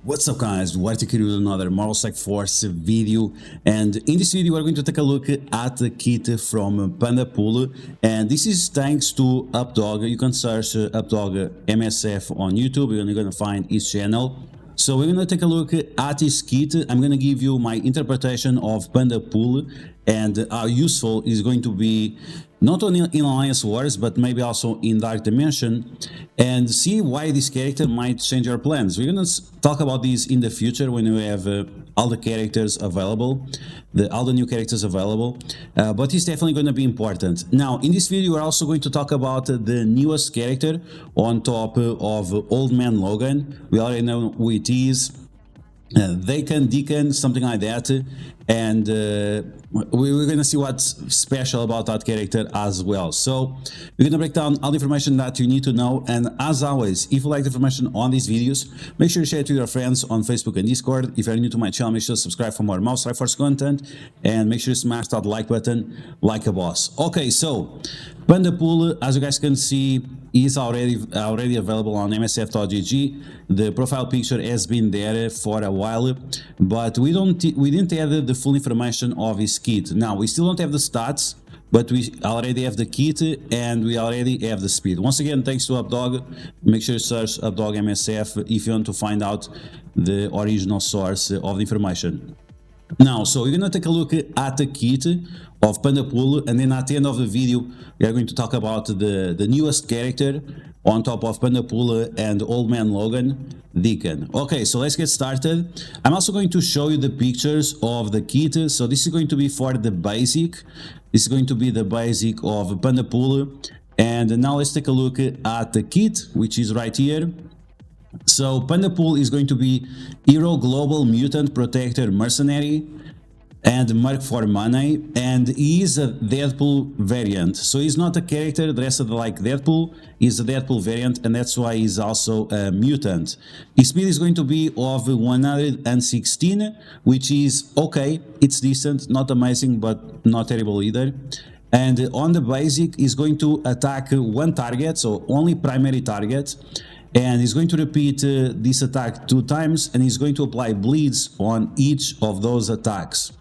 What's up guys, DuArktik here with another Marvel Strike Force video, and in this video we're going to take a look at the kit from Pandapool, and this is thanks to Updog. You can search Updog MSF on YouTube and you're going to find his channel. So we're going to take a look at this kit. I'm going to give you my interpretation of Pandapool and how useful is going to be not only in Alliance Wars but maybe also in Dark Dimension, and see why this character might change your plans. We're going to talk about this in the future when we have all the characters available, all the new characters available, but it's definitely going to be important. Now in this video we're also going to talk about the newest character on top of Old Man Logan. We already know who it is. Deacon, something like that, and we're gonna see what's special about that character as well. So we're gonna break down all the information that you need to know, and as always, if you like the information on these videos, make sure to share it with your friends on Facebook and Discord. If you're new to my channel, make sure to subscribe for more Mouse Strike Force content, and make sure to smash that like button like a boss. Okay, so Pandapool, as you guys can see, is already available on msf.gg. The profile picture has been there for a while, but we didn't have the full information of his kit. Now we still don't have the stats, but we already have the kit and we already have the speed. Once again, thanks to Updog. Make sure to search Updog MSF if you want to find out the original source of the information. Now, so we're going to take a look at the kit of Pandapool, and then at the end of the video we are going to talk about the newest character on top of Pandapool and Old Man Logan, Deacon. Okay, so let's get started. I'm also going to show you the pictures of the kit. So this is going to be for the basic. This is going to be the basic of Pandapool, and now let's take a look at the kit, which is right here. So Pandapool is going to be Hero Global Mutant Protector Mercenary and Merc for Money, and he is a Deadpool variant. So he's not a character dressed like Deadpool, he's a Deadpool variant, and that's why he's also a mutant. His speed is going to be of 116, which is okay, it's decent, not amazing but not terrible either. And on the basic is going to attack one target, so only primary target, and he's going to repeat this attack 2 times, and he's going to apply bleeds on each of those attacks.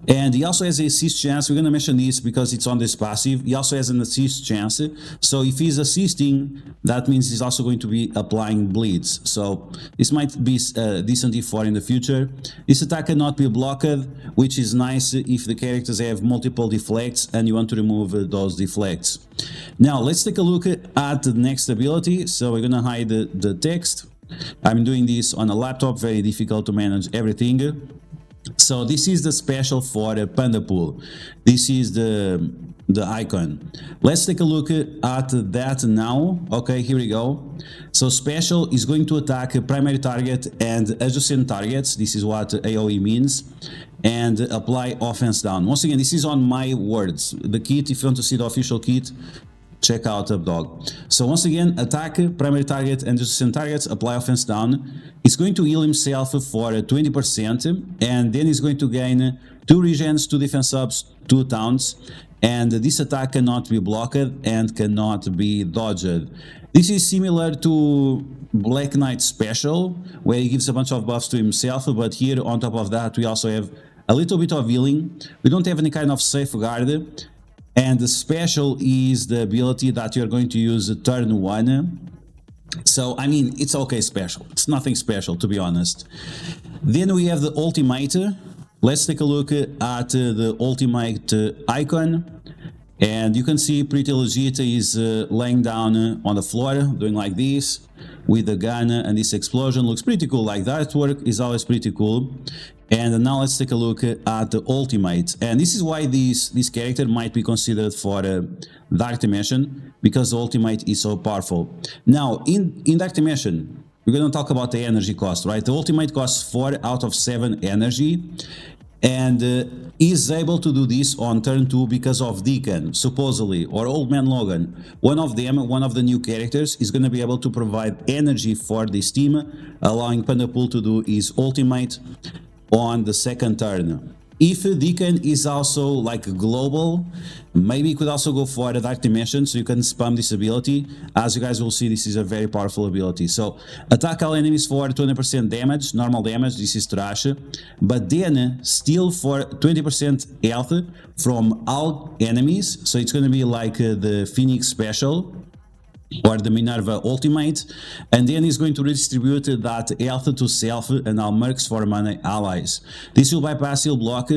And he also has a assist chance. We're going to mention this because it's on this passive. He also has an assist chance, so if he's assisting, that means he's also going to be applying bleeds. So this might be decent for in the future. This attack cannot be blocked, which is nice if the characters have multiple deflects and you want to remove those deflects. Now let's take a look at the next ability. So we're going to hide the text. I'm doing this on a laptop, very difficult to manage everything. So this is the special for Pandapool. This is the icon. Let's take a look at that now. Okay, here we go. So special is going to attack a primary target and adjacent targets. This is what AoE means, and apply offense down. Once again, this is on my words. The kit, if you want to see the official kit, check out Updog. So once again, attack primary target and adjacent targets, apply offense down. It's going to heal himself for 20%, and then he's going to gain 2 regens, 2 defense ups, 2 taunts, and this attack cannot be blocked and cannot be dodged. This is similar to Black Knight special, where he gives a bunch of buffs to himself, but here on top of that we also have a little bit of healing. We don't have any kind of safeguard, and the special is the ability that you're going to use turn 1. So I mean, it's okay special, it's nothing special to be honest. Then we have the ultimate. Let's take a look at the ultimate icon, and you can see pretty legit is laying down on the floor doing like this with the gun, and this explosion looks pretty cool. Like the artwork is always pretty cool. And now let's take a look at the ultimate, and this is why this character might be considered for Dark Dimension, because the ultimate is so powerful. Now in Dark Dimension we're going to talk about the energy cost, right? The ultimate costs 4 out of 7 energy, and is able to do this on turn 2 because of Deacon, supposedly, or Old Man Logan. One of the new characters, is going to be able to provide energy for this team, allowing Pandapool to do his ultimate on the second turn. If Deacon is also like global, maybe you could also go for the Dark Dimension, so you can spam this ability. As you guys will see, this is a very powerful ability. So attack all enemies for 20% damage, normal damage, this is trash. But then steal for 20% health from all enemies, so it's going to be like the Phoenix special or the Minerva ultimate, and then he's going to redistribute that health to self and all mercs for mana allies. This will bypass heal block,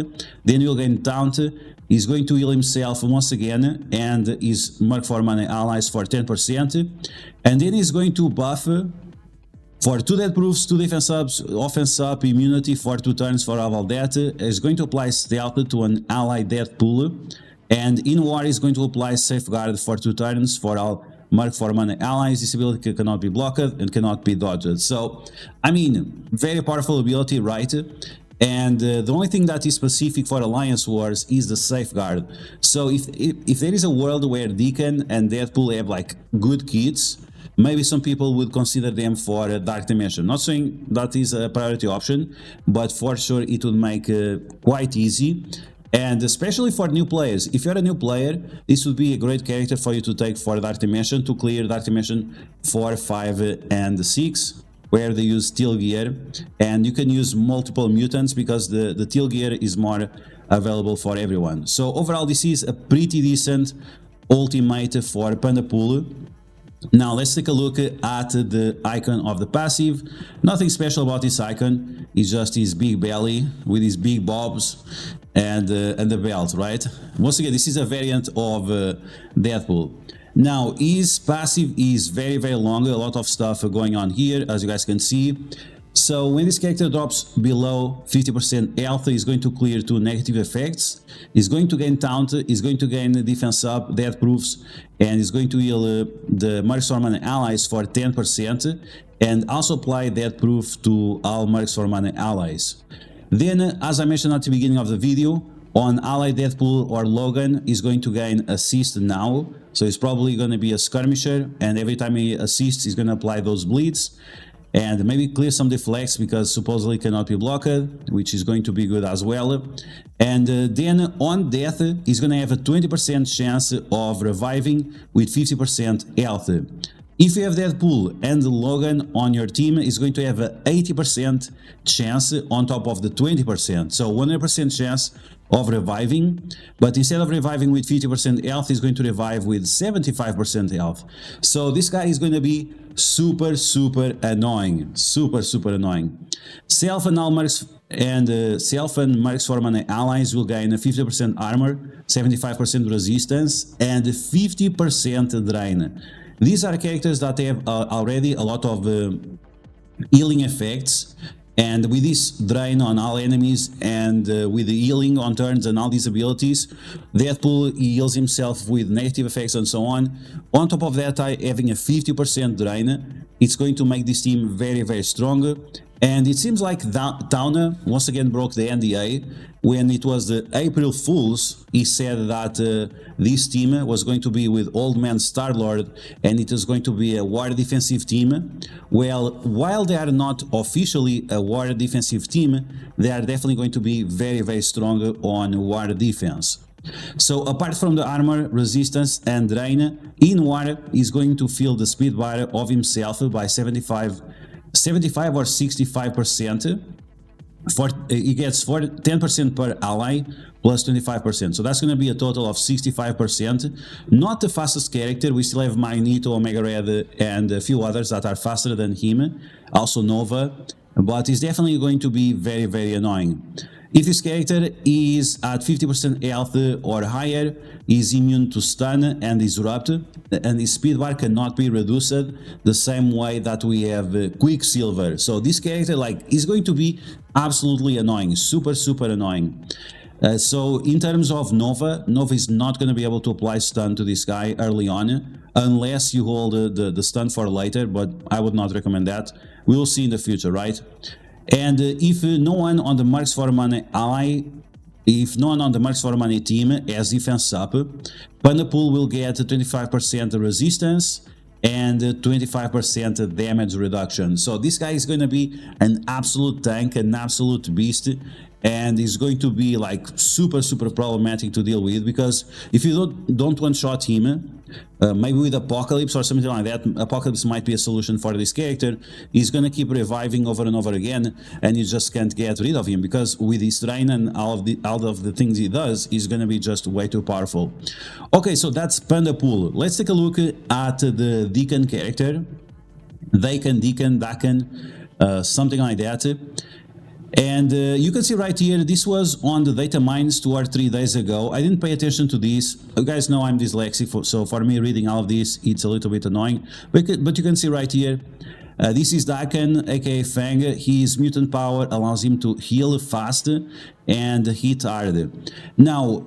then you'll gain taunt, he's going to heal himself once again, and his merc for mana allies for 10%, and then he's going to buff for 2 death proofs, 2 defense ups, offense up, immunity for 2 turns for all death. He's going to apply stealth to an ally death pool, and in war he's going to apply safeguard for 2 turns for all mark for mana allies. This ability cannot be blocked and cannot be dodged. So, I mean, very powerful ability, right? And the only thing that is specific for Alliance Wars is the safeguard. So if there is a world where Deacon and Deadpool have like good kits, maybe some people would consider them for a Dark Dimension. Not saying that is a priority option, but for sure it would make quite easy. And especially for new players, if you're a new player, this would be a great character for you to take for Dark Dimension, to clear Dark Dimension 4, 5, and 6, where they use Teal Gear. And you can use multiple mutants because the Teal Gear is more available for everyone. So overall, this is a pretty decent ultimate for Pandapool. Now let's take a look at the icon of the passive. Nothing special about this icon, it's just his big belly with his big bobs and the belt, right? Once again, this is a variant of Deadpool. Now his passive is very long, a lot of stuff going on here, as you guys can see. So when this character drops below 50% health, he's going to clear 2 negative effects. He's going to gain taunt, he's going to gain defense up, death proofs, and he's going to heal the Markstorm allies for 10%, and also apply death proof to all Markstorm allies. Then, as I mentioned at the beginning of the video, on ally Deadpool or Logan, he's going to gain assist now. So he's probably going to be a skirmisher, and every time he assists, he's going to apply those bleeds. And maybe clear some deflects because supposedly cannot be blocked, which is going to be good as well. And then on death, he's going to have a 20% chance of reviving with 50% health. If you have Deadpool and Logan on your team, it's going to have an 80% chance on top of the 20%. So 100% chance of reviving, but instead of reviving with 50% health, he's going to revive with 75% health. So this guy is going to be super annoying, super annoying. Self and all mercs and self and mercs for mana allies will gain a 50% armor, 75% resistance, and 50% drain. These are characters that have already a lot of healing effects, and with this drain on all enemies and with the healing on turns and all these abilities, Deadpool heals himself with negative effects and so on. On top of that, having a 50% drain, it's going to make this team very strong. And it seems like Downer once again broke the NDA. When it was the April Fools, he said that this team was going to be with Old Man Star-Lord and it is going to be a war defensive team. Well, while they are not officially a war defensive team, they are definitely going to be very strong on war defense. So apart from the armor, resistance and drain, in war he's going to fill the speed bar of himself by 75 or 65%. He gets 10% per ally plus 25%, so that's going to be a total of 65%. Not the fastest character, we still have Magneto, Omega Red and a few others that are faster than him, also Nova, but he's definitely going to be very annoying. If this character is at 50% health or higher, is immune to stun and disrupt, and his speed bar cannot be reduced the same way that we have Quicksilver. So this character is going to be absolutely annoying, super annoying. So in terms of Nova is not going to be able to apply stun to this guy early on, unless you hold the stun for later, but I would not recommend that. We will see in the future, right? And if no one on the Mercs for Mana ally, if no one on the Mercs for Mana team has defense up, Pandapool will get 25% resistance and 25% damage reduction. So this guy is going to be an absolute tank, an absolute beast. and is going to be like super problematic to deal with, because if you don't one-shot him, maybe with Apocalypse or something like that, Apocalypse might be a solution for this character. He's gonna keep reviving over and over again, and you just can't get rid of him, because with his terrain and all of the things he does, he's gonna be just way too powerful. Okay, so that's Pandapool. Let's take a look at the Deacon character. Deacon, something like that. And you can see right here, this was on the data mines 2 or 3 days ago. I didn't pay attention to this. You guys know I'm dyslexic, so for me reading all of this, it's a little bit annoying. But you can see right here, this is Dakan, aka Fang. His mutant power allows him to heal fast and hit hard. Now,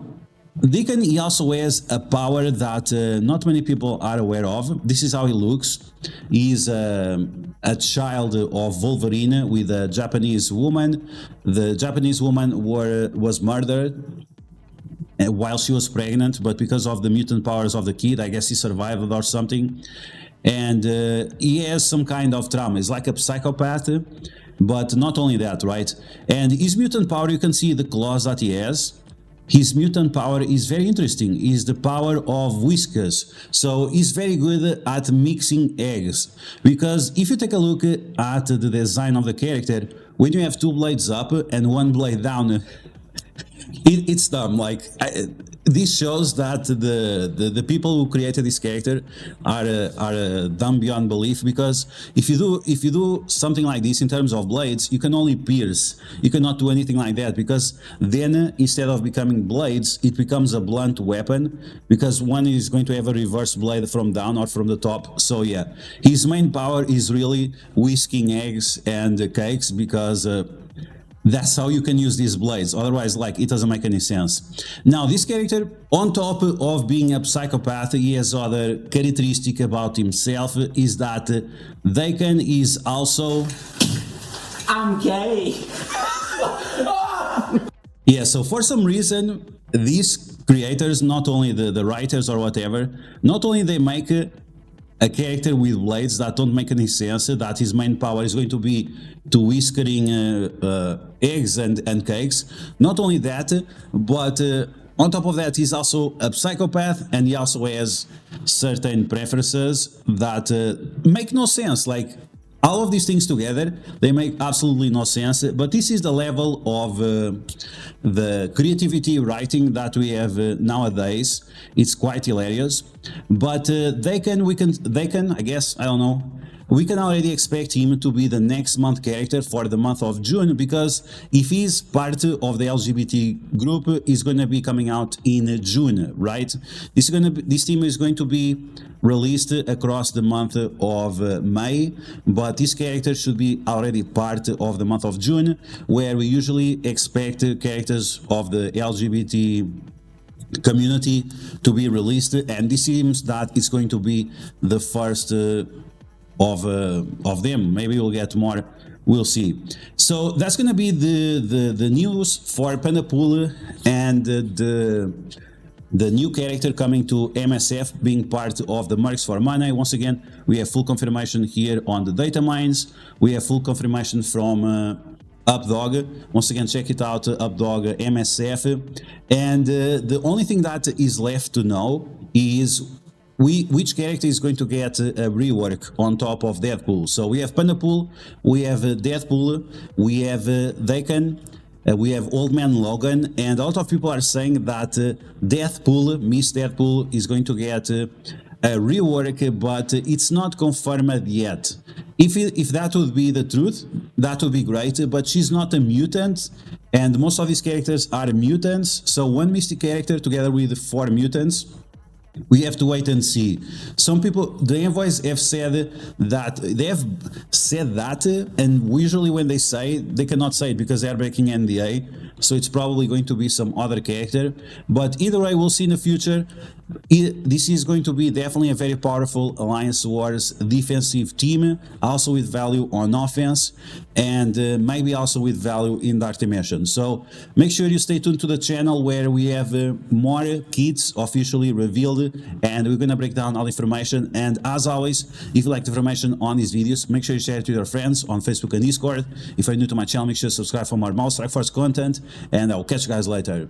Deacon, he also has a power that not many people are aware of. This is how he looks. He's a child of Wolverine with a Japanese woman. The Japanese woman was murdered while she was pregnant, but because of the mutant powers of the kid, I guess he survived or something. And he has some kind of trauma. He's like a psychopath, but not only that, right? And his mutant power, you can see the claws that he has. His mutant power is very interesting. Is the power of whiskers. So he's very good at mixing eggs. Because if you take a look at the design of the character, when you have 2 blades up and 1 blade down, it's dumb. Like this shows that the people who created this character are dumb beyond belief, because if you do something like this in terms of blades, you can only pierce. You cannot do anything like that, because then instead of becoming blades, it becomes a blunt weapon, because one is going to have a reverse blade from down or from the top. So yeah, his main power is really whisking eggs and cakes, because that's how you can use these blades. Otherwise, like, it doesn't make any sense. Now, this character, on top of being a psychopath, he has other characteristic about himself, is that Dakan is also... I'm gay! Yeah, so for some reason, these creators, not only the writers or whatever, not only they make a character with blades that don't make any sense, that his main power is going to be to whiskering eggs and cakes. Not only that, but on top of that, he's also a psychopath, and he also has certain preferences that make no sense. Like, all of these things together, they make absolutely no sense. But this is the level of the creativity writing that we have nowadays. It's quite hilarious. But they can, I guess, I don't know. We can already expect him to be the next month character for the month of June, because if he's part of the LGBT group, he's going to be coming out in June, right? This team is going to be released across the month of May, but this character should be already part of the month of June, where we usually expect characters of the LGBT community to be released, and this seems that it's going to be the first of them. Maybe we'll get more, we'll see. So that's gonna be the news for Pandapool and the new character coming to MSF, being part of the Mercs for Mana. Once again, we have full confirmation here on the data mines. We have full confirmation from Updog. Once again, check it out, Updog MSF. And the only thing that is left to know is which character is going to get a rework on top of Deadpool. So we have Pandapool, we have Deadpool, we have Dakan, we have Old Man Logan, and a lot of people are saying that Deathpool, Miss Deadpool, is going to get a rework, but it's not confirmed yet. If that would be the truth, that would be great, but she's not a mutant, and most of these characters are mutants, so one mystic character together with 4 mutants, we have to wait and see. Some people, the envoys have said that, and usually when they say, they cannot say it because they are breaking NDA, so it's probably going to be some other character. But either way, we'll see in the future. This is going to be definitely a very powerful Alliance Wars defensive team, also with value on offense, and maybe also with value in Dark Dimension. So make sure you stay tuned to the channel, where we have more kits officially revealed, and we're going to break down all information. And as always, if you like the information on these videos, make sure you share it with your friends on Facebook and Discord. If you're new to my channel, make sure to subscribe for more Mouse Strike Force content. and I'll catch you guys later.